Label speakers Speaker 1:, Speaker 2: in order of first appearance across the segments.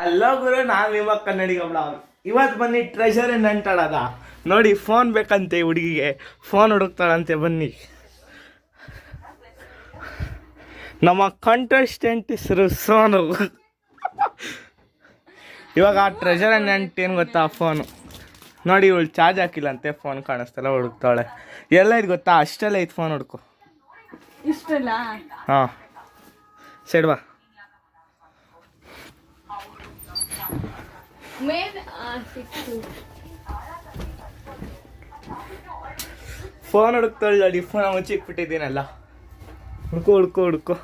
Speaker 1: ಅಲ್ಲ ಗುರು, ನಾನು ಇವಾಗ ಕನ್ನಡಿಗ ಬ್ಲಾಗ್. ಇವತ್ತು ಬನ್ನಿ ಟ್ರೆಷರ್ ಅಂಟಾಡದ ನೋಡಿ. ಫೋನ್ ಬೇಕಂತೆ ಹುಡುಗಿಗೆ, ಫೋನ್ ಹುಡುಕ್ತಾಳಂತೆ. ಬನ್ನಿ, ನಮ್ಮ ಕಂಟೆಸ್ಟೆಂಟ್ ಹೆಸರು ಸೋನು. ಇವಾಗ ಆ ಟ್ರೆಷರ್ ಅಂಟ್ ಏನು ಗೊತ್ತಾ, ಫೋನು ನೋಡಿ. ಇವಳು ಚಾರ್ಜ್ ಹಾಕಿಲ್ಲಂತೆ, ಫೋನ್ ಕಾಣಿಸ್ತಲ್ಲ, ಹುಡುಕ್ತಾಳೆ. ಎಲ್ಲ ಇದು ಗೊತ್ತಾ, ಅಷ್ಟೆಲ್ಲ ಐತೆ. ಫೋನ್ ಹುಡುಕು
Speaker 2: ಇಷ್ಟಲ್ಲ.
Speaker 1: ಹಾಂ, ಸೈಡ್ ಬಾ. ಫೋನ್ ಹುಡುಕ್ತಾಳೆ ನೋಡಿ. ಫೋನ್ ಮುಚ್ಚಿಕ್ಬಿಟ್ಟಿದ್ದೀನಲ್ಲ, ಹುಡ್ಕೋ ಹುಡ್ಕೋ ಹುಡ್ಕೋ.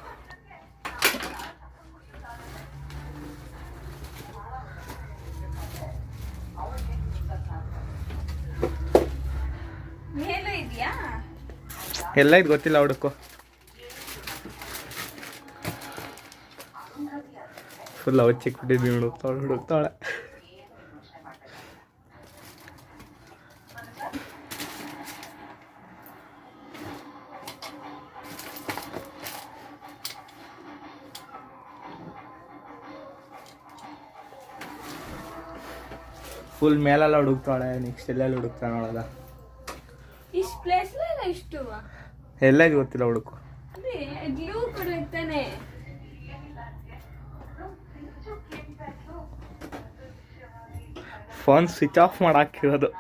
Speaker 1: ಎಲ್ಲ ಇದು ಗೊತ್ತಿಲ್ಲ, ಹುಡುಕೋ. ಫುಲ್ ಅವಚ್ಚಿಕ್ಬಿಟ್ಟಿದ್ದೀನಿ. ಹುಡುಕ್ತಾಳೆ. ಫುಲ್ ಮೇಲೆಲ್ಲ ಹುಡುಕ್ತಾಳೆ. ನೆಕ್ಸ್ಟ್ ಎಲ್ಲೆಲ್ಲ ಹುಡುಕ್ತಾಳೆ ನೋಡೋದ.
Speaker 2: ಇಷ್ಟು ಪ್ಲೇಸ್ ಇಷ್ಟು
Speaker 1: ಎಲ್ಲ ಇದು ಗೊತ್ತಿಲ್ಲ, ಹುಡುಕು. ಫೋನ್ ಸ್ವಿಚ್ ಆಫ್ ಮಾಡಾಕಿರೋದು.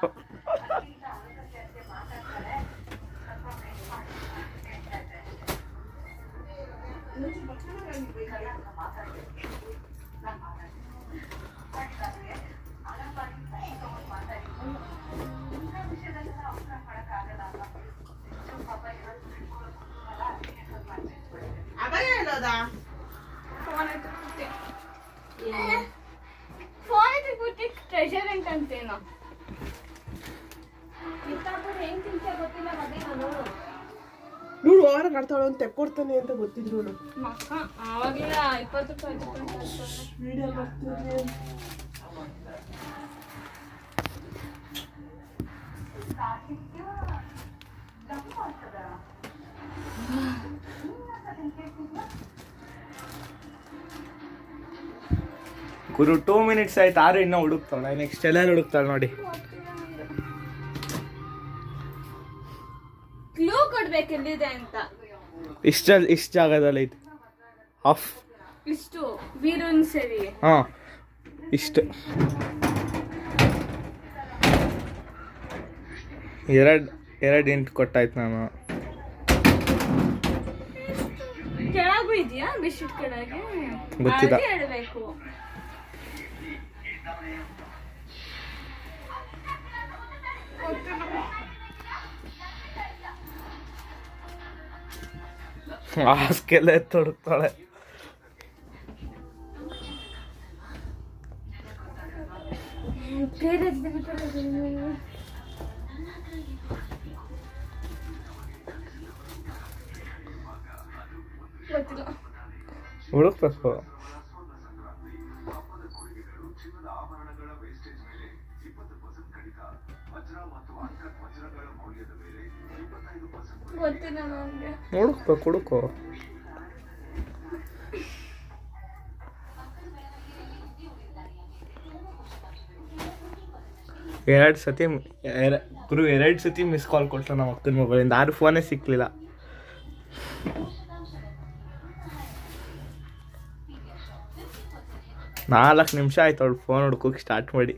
Speaker 2: ಟ್ರೆಷರ್ ಅಂತೇನೋ ಹೆಂಗ್ ತಿಂತ ಗೊತ್ತಿಲ್ಲ. ಮದ್ವೆ ನಾನು
Speaker 3: ನೋಡು ವಾರ ಮಾಡ್ತಾಳು ಅಂತ ತೆಕ್ಕೊಡ್ತಾನೆ ಅಂತ ಗೊತ್ತಿದ್ರು
Speaker 2: ಮಕ್ಕ ಆವಾಗಲೇ 20 ರೂಪಾಯಿ
Speaker 3: ವಿಡಿಯೋ ಮಾಡ್ತಿದ್ದೆ.
Speaker 1: ಗುರು 2 ಮಿನಿಟ್ಸ್ ಆಯ್ತು, ಆರು ಇನ್ನೂ ಹುಡುಕ್ತಾಳೆ. ನೆಕ್ಸ್ಟ್ ಎಲ್ಲ ಹುಡುಕ್ತಾಳೆ ನೋಡಿ.
Speaker 2: ಕ್ಲೂ ಕೊಡ್ಬೇಕು ಎಲ್ಲಿದೆ ಅಂತ.
Speaker 1: ಇಷ್ಟ ಜಾಗದಲ್ಲಿ ಐತೆ. ಆಫ್
Speaker 2: ಇಷ್ಟು ವೀರನ್ ಸರಿ.
Speaker 1: ಹಾಂ, ಇಷ್ಟು ಎರಡು ಇಂಟು ಕೊಟ್ಟಾಯ್ತು ನಾನು.
Speaker 2: ಕೆಳಗೂ ಇದೆಯಾ ಬಿಸ್ಕೆಟ್ ಕೆಳಗೆ?
Speaker 1: ಗೊತ್ತಿಲ್ಲ.
Speaker 2: ಹೇಳಬೇಕು.
Speaker 1: ಹಾಸ್ಗೆಲ್ಲ ಎತ್ತೊಡುತ್ತಾಳೆ. ಹುಡುಕ್ಬೇಕು. ಹುಡುಕೋ. ಎರಡು ಸತಿ ಮಿಸ್ ಕಾಲ್ ಕೊಟ್ಟ ನಮ್ಮ ಅಕ್ಕನ ಮೊಬೈಲಿಂದ. ಯಾರು ಫೋನೇ ಸಿಕ್ಲಿಲ್ಲ. ನಾಲ್ಕು ನಿಮಿಷ ಆಯ್ತು ಅವಳು ಫೋನ್ ಹುಡ್ಕೋಕೆ ಸ್ಟಾರ್ಟ್ ಮಾಡಿ.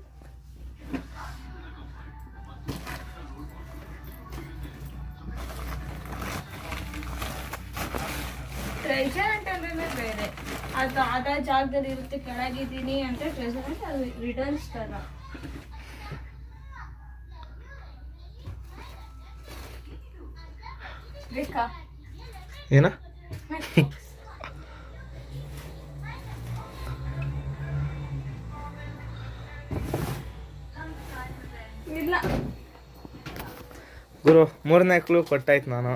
Speaker 2: ಟ್ರೆಷರ್ ಅಂತಂದ್ರೆ ಬೇರೆ, ಅದು ಆದ ಜಾಗದಲ್ಲಿ ಇರುತ್ತೆ. ಕೆಳಗಿದ್ದೀನಿ ಅಂತ ಟ್ರೆಷರ್ ಅಂತ, ಅದು ರಿಟರ್ನ್ಸ್ ತರ. ಬೇಕಾ
Speaker 1: ಏನ
Speaker 2: ಇಲ್ಲ
Speaker 1: ಗುರು, 3ನೇ ಕ್ಲೂ ಕೊಟ್ಟಾಯ್ತು ನಾನು.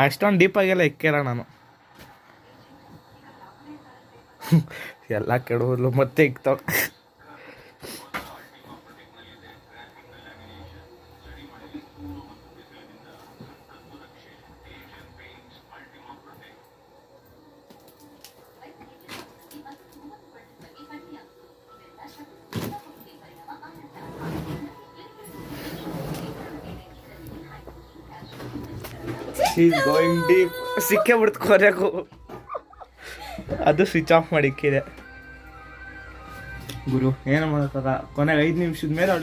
Speaker 1: ಅಷ್ಟೊಂದು ಡೀಪಾಗೆಲ್ಲ ಇಕ್ಕಿಲ್ಲ ನಾನು. ಎಲ್ಲ ಕೆಡೋದ್ಲು ಮತ್ತೆ ಇಕ್ತಾವ. She's going deep. ಸಿಕ್ಕೇ ಬಿಡ್ತು ಕೊನೆಗೂ. ಅದು ಸ್ವಿಚ್ ಆಫ್ ಮಾಡಿಕ್ಕಿದೆ ಗುರು, ಏನು ಮಾಡೋಕ್ಕಾಗ. ಕೊನೆಗೆ 5 ನಿಮಿಷದ ಮೇಲೆ